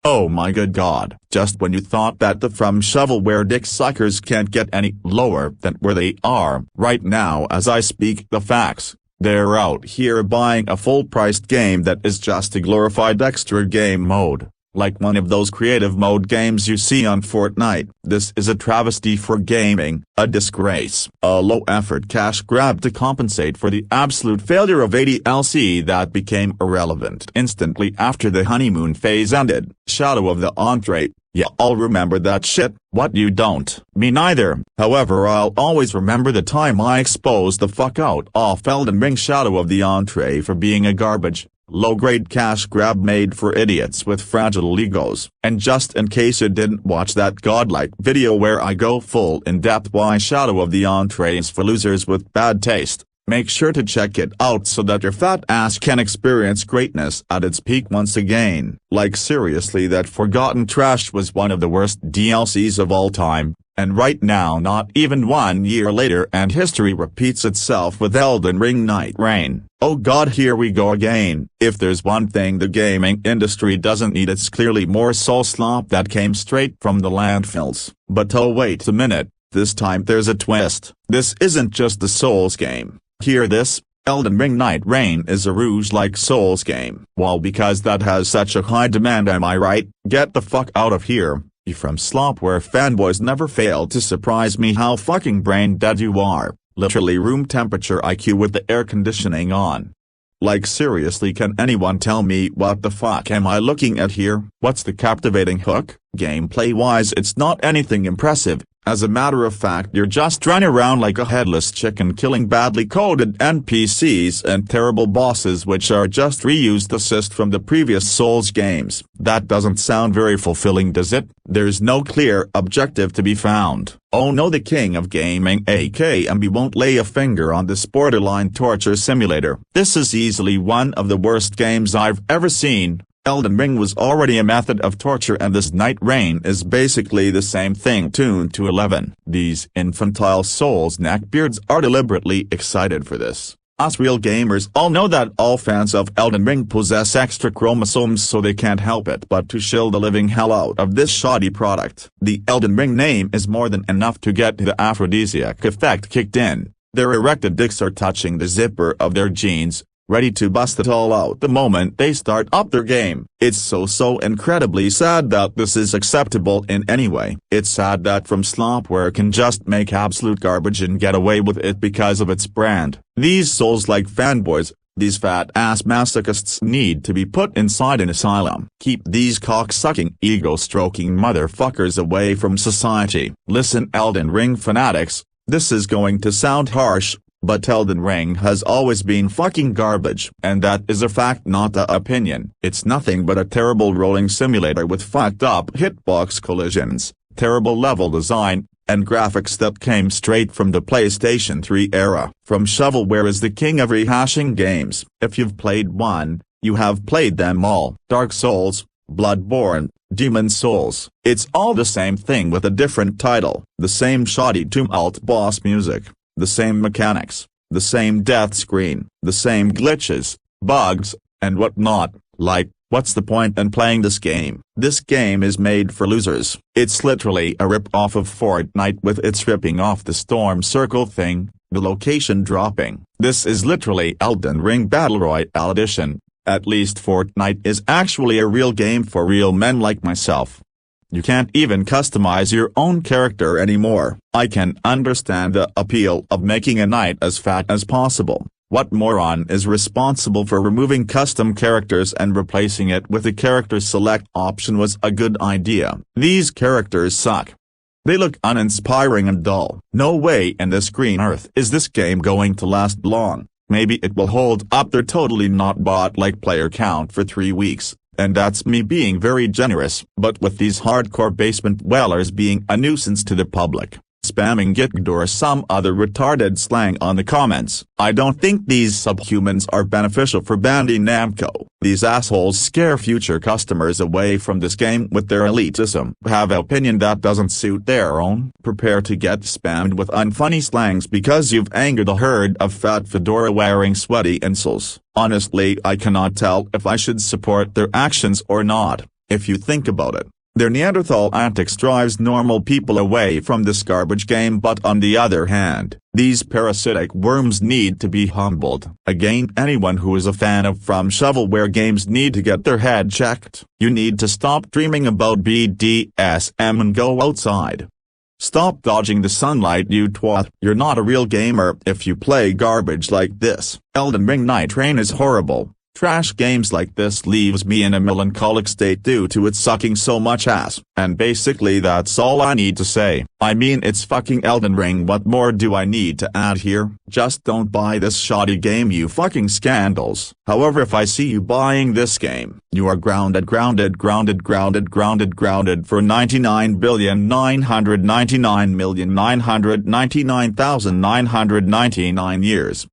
Oh my good god. Just when you thought that the from shovelware dick suckers can't get any lower than where they are right now as I speak the facts, they're out here buying a full-priced game that is just a glorified extra game mode, like one of those creative mode games you see on Fortnite. This is a travesty for gaming, a disgrace, a low-effort cash grab to compensate for the absolute failure of a DLC that became irrelevant instantly after the honeymoon phase ended. Shadow of the Entree. Yeah, I'll remember that shit. What, you don't? Me neither. However, I'll always remember the time I exposed the fuck out of Elden Ring Shadow of the Entree for being a garbage, low-grade cash grab made for idiots with fragile egos. And just in case you didn't watch that godlike video where I go full in-depth why Shadow of the Entree is for losers with bad taste, make sure to check it out so that your fat ass can experience greatness at its peak once again. Like seriously, that Forgotten Trash was one of the worst DLCs of all time, and right now not even 1 year later and history repeats itself with Elden Ring Nightreign. Oh god, here we go again. If there's one thing the gaming industry doesn't need, it's clearly more soul slop that came straight from the landfills. But oh wait a minute, this time there's a twist. This isn't just a Souls game. Hear this, Elden Ring Nightreign is a Rouge-like Souls game. Well, because that has such a high demand, am I right? Get the fuck out of here. You from Slopware fanboys never fail to surprise me how fucking brain dead you are. Literally room temperature IQ with the air conditioning on. Like seriously, can anyone tell me what the fuck am I looking at here? What's the captivating hook? Gameplay-wise it's not anything impressive. As a matter of fact, you're just running around like a headless chicken killing badly coded NPCs and terrible bosses which are just reused assist from the previous Souls games. That doesn't sound very fulfilling, does it? There's no clear objective to be found. Oh no, the king of gaming AKMB won't lay a finger on this borderline torture simulator. This is easily one of the worst games I've ever seen. Elden Ring was already a method of torture and this Nightreign is basically the same thing tuned to 11. These infantile Souls neckbeards are deliberately excited for this. Us real gamers all know that all fans of Elden Ring possess extra chromosomes, so they can't help it but to shill the living hell out of this shoddy product. The Elden Ring name is more than enough to get the aphrodisiac effect kicked in. Their erected dicks are touching the zipper of their jeans, ready to bust it all out the moment they start up their game. It's so incredibly sad that this is acceptable in any way. It's sad that From Slopware can just make absolute garbage and get away with it because of its brand. These Souls-like fanboys, these fat-ass masochists need to be put inside an asylum. Keep these cock-sucking, ego-stroking motherfuckers away from society. Listen, Elden Ring fanatics, this is going to sound harsh, but Elden Ring has always been fucking garbage. And that is a fact, not a opinion. It's nothing but a terrible rolling simulator with fucked up hitbox collisions, terrible level design, and graphics that came straight from the PlayStation 3 era. From Shovelware is the king of rehashing games. If you've played one, you have played them all. Dark Souls, Bloodborne, Demon Souls. It's all the same thing with a different title. The same shoddy tumult boss music. The same mechanics, the same death screen, the same glitches, bugs, and whatnot. Like, what's the point in playing this game? This game is made for losers. It's literally a rip-off of Fortnite with its ripping off the storm circle thing, the location dropping. This is literally Elden Ring Battle Royale Edition. At least Fortnite is actually a real game for real men like myself. You can't even customize your own character anymore. I can understand the appeal of making a knight as fat as possible. What moron is responsible for removing custom characters and replacing it with a character select option was a good idea. These characters suck. They look uninspiring and dull. No way in this green earth is this game going to last long. Maybe it will hold up their totally not bot-like player count for 3 weeks. And that's me being very generous. But with these hardcore basement dwellers being a nuisance to the public, spamming gitgd or some other retarded slang on the comments, I don't think these subhumans are beneficial for Bandai Namco. These assholes scare future customers away from this game with their elitism. Have an opinion that doesn't suit their own? Prepare to get spammed with unfunny slangs because you've angered a herd of fat fedora-wearing sweaty incels. Honestly, I cannot tell if I should support their actions or not. If you think about it, their Neanderthal antics drives normal people away from this garbage game, but on the other hand, these parasitic worms need to be humbled. Again, anyone who is a fan of From Shovelware games need to get their head checked. You need to stop dreaming about BDSM and go outside. Stop dodging the sunlight, you twat. You're not a real gamer if you play garbage like this. Elden Ring Nightreign is horrible. Trash games like this leaves me in a melancholic state due to it sucking so much ass. And basically that's all I need to say. I mean, it's fucking Elden Ring, what more do I need to add here? Just don't buy this shoddy game, you fucking scandals. However, if I see you buying this game, you are grounded for 99,999,999,999 years.